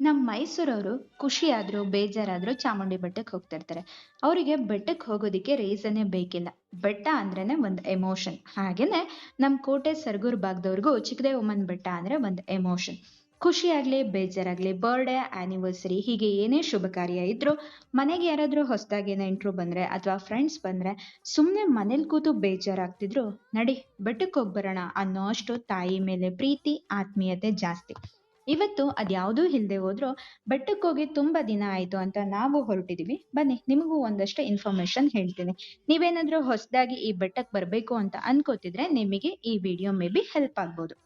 ನಮ್ಮ ಮೈಸೂರವರು ಖುಷಿಯಾದ್ರು ಬೇಜಾರಾದ್ರು ಚಾಮುಂಡಿ ಬೆಟ್ಟಕ್ಕೆ ಹೋಗ್ತಿರ್ತಾರೆ. ಅವರಿಗೆ ಬೆಟ್ಟಕ್ಕೆ ಹೋಗೋದಿಕ್ಕೆ ರೀಸನ್ನೇ ಬೇಕಿಲ್ಲ. ಬೆಟ್ಟ ಅಂದ್ರೇನೆ ಒಂದು ಎಮೋಷನ್. ಹಾಗೇನೆ ನಮ್ಮ ಕೋಟೆ ಸರಗೂರು ಭಾಗದವ್ರಿಗೂ ಚಿಕ್ಕದೇವಮ್ಮನ ಬೆಟ್ಟ ಅಂದ್ರೆ ಒಂದು ಎಮೋಷನ್. ಖುಷಿ ಆಗ್ಲಿ ಬೇಜಾರಾಗ್ಲಿ ಬರ್ಡೇ ಆನಿವರ್ಸರಿ ಹೀಗೆ ಏನೇ ಶುಭ ಕಾರ್ಯ ಇದ್ರು ಮನೆಗೆ ಯಾರಾದ್ರೂ ಹೊಸದಾಗಿ ನೆಂಟ್ರು ಬಂದ್ರೆ ಅಥವಾ ಫ್ರೆಂಡ್ಸ್ ಬಂದ್ರೆ ಸುಮ್ನೆ ಮನೇಲಿ ಕೂತು ಬೇಜಾರಾಗ್ತಿದ್ರು ನಡಿ ಬೆಟ್ಟಕ್ಕೆ ಹೋಗ್ ಬರೋಣ ಅನ್ನೋ ಅಷ್ಟು ತಾಯಿ ಮೇಲೆ ಪ್ರೀತಿ ಆತ್ಮೀಯತೆ ಜಾಸ್ತಿ. ಇವತ್ತು ಅದ್ಯಾವುದೂ ಇಲ್ದೆ ಹೋದ್ರು ಬೆಟ್ಟಕ್ಕೆ ಹೋಗಿ ತುಂಬಾ ದಿನ ಆಯ್ತು ಅಂತ ನಾವು ಹೊರಟಿದೀವಿ. ಬನ್ನಿ ನಿಮಗೂ ಒಂದಷ್ಟು ಇನ್ಫಾರ್ಮೇಶನ್ ಹೇಳ್ತೀನಿ. ನೀವೇನಾದ್ರೂ ಹೊಸದಾಗಿ ಈ ಬೆಟ್ಟಕ್ಕೆ ಬರ್ಬೇಕು ಅಂತ ಅನ್ಕೋತಿದ್ರೆ ನಿಮಗೆ ಈ ವಿಡಿಯೋ ಮೇ ಬಿ ಹೆಲ್ಪ್ ಆಗ್ಬೋದು.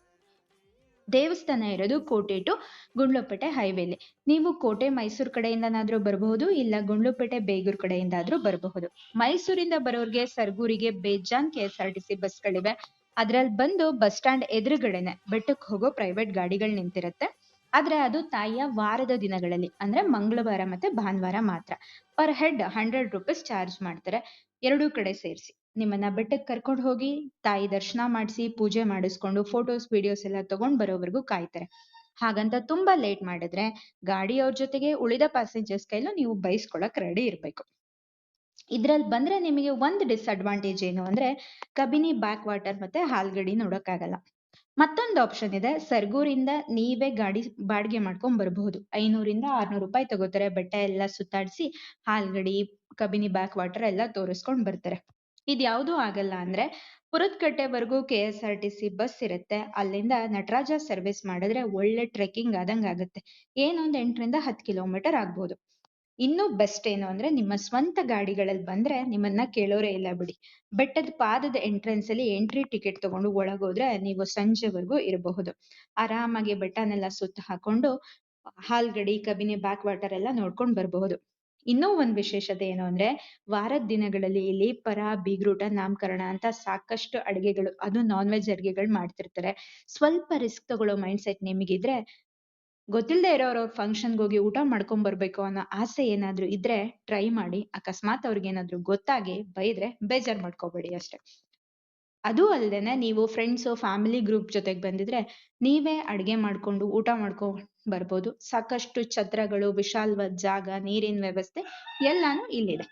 ದೇವಸ್ಥಾನ ಇರೋದು ಕೋಟೆ ಟು ಗುಂಡ್ಲುಪೇಟೆ ಹೈವೇಲಿ. ನೀವು ಕೋಟೆ ಮೈಸೂರು ಕಡೆಯಿಂದನಾದ್ರೂ ಬರಬಹುದು, ಇಲ್ಲ ಗುಂಡ್ಲುಪೇಟೆ ಬೇಗೂರು ಕಡೆಯಿಂದಾದ್ರೂ ಬರಬಹುದು. ಮೈಸೂರಿಂದ ಬರೋರ್ಗೆ ಸರ್ಗೂರಿಗೆ ಬೇಜಾನ್ KSRTC ಬಸ್ಗಳಿವೆ. ಅದ್ರಲ್ಲಿ ಬಂದು ಬಸ್ ಸ್ಟ್ಯಾಂಡ್ ಎದುರುಗಡೆನೆ ಬೆಟ್ಟಕ್ಕೆ ಹೋಗೋ ಪ್ರೈವೇಟ್ ಗಾಡಿಗಳು ನಿಂತಿರುತ್ತೆ. ಆದ್ರೆ ಅದು ತಾಯಿಯ ವಾರದ ದಿನಗಳಲ್ಲಿ ಅಂದ್ರೆ ಮಂಗಳವಾರ ಮತ್ತೆ ಭಾನುವಾರ ಮಾತ್ರ. ಪರ್ ಹೆಡ್ 100 ರೂಪೀಸ್ ಚಾರ್ಜ್ ಮಾಡ್ತಾರೆ, ಎರಡೂ ಕಡೆ ಸೇರಿಸಿ. ನಿಮ್ಮನ್ನ ಬೆಟ್ಟಕ್ಕೆ ಕರ್ಕೊಂಡು ಹೋಗಿ ತಾಯಿ ದರ್ಶನ ಮಾಡಿಸಿ ಪೂಜೆ ಮಾಡಿಸ್ಕೊಂಡು ಫೋಟೋಸ್ ವಿಡಿಯೋಸ್ ಎಲ್ಲ ತಗೊಂಡ್ ಬರೋವರೆಗೂ ಕಾಯ್ತಾರೆ. ಹಾಗಂತ ತುಂಬಾ ಲೇಟ್ ಮಾಡಿದ್ರೆ ಗಾಡಿಯವ್ರ ಜೊತೆಗೆ ಉಳಿದ ಪ್ಯಾಸೆಂಜರ್ಸ್ ಕೈಲೂ ನೀವು ಬೈಸ್ಕೊಳಕ್ ರೆಡಿ ಇರ್ಬೇಕು. ಇದ್ರಲ್ಲಿ ಬಂದ್ರೆ ನಿಮಗೆ ಒಂದು ಡಿಸ್ಅಡ್ವಾಂಟೇಜ್ ಏನು ಅಂದ್ರೆ ಕಬಿನಿ ಬ್ಯಾಕ್ ವಾಟರ್ ಮತ್ತೆ ಹಾಲ್ಗಡಿ ನೋಡಕ್ಕಾಗಲ್ಲ. ಮತ್ತೊಂದು ಆಪ್ಷನ್ ಇದೆ, ಸರ್ಗೂರಿಂದ ನೀವೇ ಗಾಡಿ ಬಾಡಿಗೆ ಮಾಡ್ಕೊಂಡ್ ಬರಬಹುದು. 500 ಇಂದ 600 ರೂಪಾಯಿ ತಗೋತಾರೆ. ಬೆಟ್ಟ ಎಲ್ಲ ಸುತ್ತಾಡಿಸಿ ಹಾಲ್ಗಡಿ ಕಬಿನಿ ಬ್ಯಾಕ್ ವಾಟರ್ ಎಲ್ಲ ತೋರಿಸ್ಕೊಂಡ್ ಬರ್ತಾರೆ. ಇದ್ಯಾವುದೂ ಆಗಲ್ಲ ಅಂದ್ರೆ ಪುರದಕಟ್ಟೆವರೆಗೂ KSRTC ಬಸ್ ಇರುತ್ತೆ. ಅಲ್ಲಿಂದ ನಟರಾಜ ಸರ್ವಿಸ್ ಮಾಡಿದ್ರೆ ಒಳ್ಳೆ ಟ್ರೆಕ್ಕಿಂಗ್ ಆದಂಗ್ ಆಗುತ್ತೆ. ಏನೊಂದ್ 8 ರಿಂದ 10 ಕಿಲೋಮೀಟರ್ ಆಗ್ಬೋದು. ಇನ್ನೂ ಬೆಸ್ಟ್ ಏನು ಅಂದ್ರೆ ನಿಮ್ಮ ಸ್ವಂತ ಗಾಡಿಗಳಲ್ಲಿ ಬಂದ್ರೆ ನಿಮ್ಮನ್ನ ಕೇಳೋರೇ ಇಲ್ಲ ಬಿಡಿ. ಬೆಟ್ಟದ ಪಾದದ ಎಂಟ್ರೆನ್ಸ್ ಅಲ್ಲಿ ಎಂಟ್ರಿ ಟಿಕೆಟ್ ತಗೊಂಡು ಒಳಗೋದ್ರೆ ನೀವು ಸಂಜೆವರೆಗೂ ಇರಬಹುದು. ಆರಾಮಾಗಿ ಬೆಟ್ಟನೆಲ್ಲ ಸುತ್ತ ಹಾಕೊಂಡು ಹಾಲ್ಗಡಿ ಕಬಿನಿ ಬ್ಯಾಕ್ ವಾಟರ್ ಎಲ್ಲ ನೋಡ್ಕೊಂಡ್ ಬರಬಹುದು. ಇನ್ನೂ ಒಂದ್ ವಿಶೇಷತೆ ಏನು ಅಂದ್ರೆ ವಾರದ ದಿನಗಳಲ್ಲಿ ಇಲ್ಲಿ ಪರ ಬೀಗ್ರೂಟ ನಾಮಕರಣ ಅಂತ ಸಾಕಷ್ಟು ಅಡಿಗೆಗಳು, ಅದು ನಾನ್ ವೆಜ್ ಅಡಿಗೆಗಳು ಮಾಡ್ತಿರ್ತಾರೆ. ಸ್ವಲ್ಪ ರಿಸ್ಕ್ ತಗೊಳ್ಳೋ ಮೈಂಡ್ ಸೆಟ್ ನಿಮಗಿದ್ರೆ, ಗೊತ್ತಿಲ್ಲದೆ ಇರೋರು ಫಂಕ್ಷನ್ಗೆ ಹೋಗಿ ಊಟ ಮಾಡ್ಕೊಂಡ್ ಬರ್ಬೇಕು ಅನ್ನೋ ಆಸೆ ಏನಾದ್ರೂ ಇದ್ರೆ ಟ್ರೈ ಮಾಡಿ. ಅಕಸ್ಮಾತ್ ಅವ್ರಿಗೇನಾದ್ರೂ ಗೊತ್ತಾಗಿ ಬೈದ್ರೆ ಬೇಜಾರ್ ಮಾಡ್ಕೋಬೇಡಿ ಅಷ್ಟೇ. ಅದು ಅಲ್ದೇನೆ ನೀವು ಫ್ರೆಂಡ್ಸ್ ಫ್ಯಾಮಿಲಿ ಗ್ರೂಪ್ ಜೊತೆಗೆ ಬಂದಿದ್ರೆ ನೀವೇ ಅಡ್ಗೆ ಮಾಡ್ಕೊಂಡು ಊಟ ಮಾಡ್ಕೊಂಡ್ ಬರ್ಬೋದು. ಸಾಕಷ್ಟು ಛತ್ರಗಳು, ವಿಶಾಲವಾದ ಜಾಗ, ನೀರಿನ ವ್ಯವಸ್ಥೆ ಎಲ್ಲಾನು ಇಲ್ಲಿದೆ.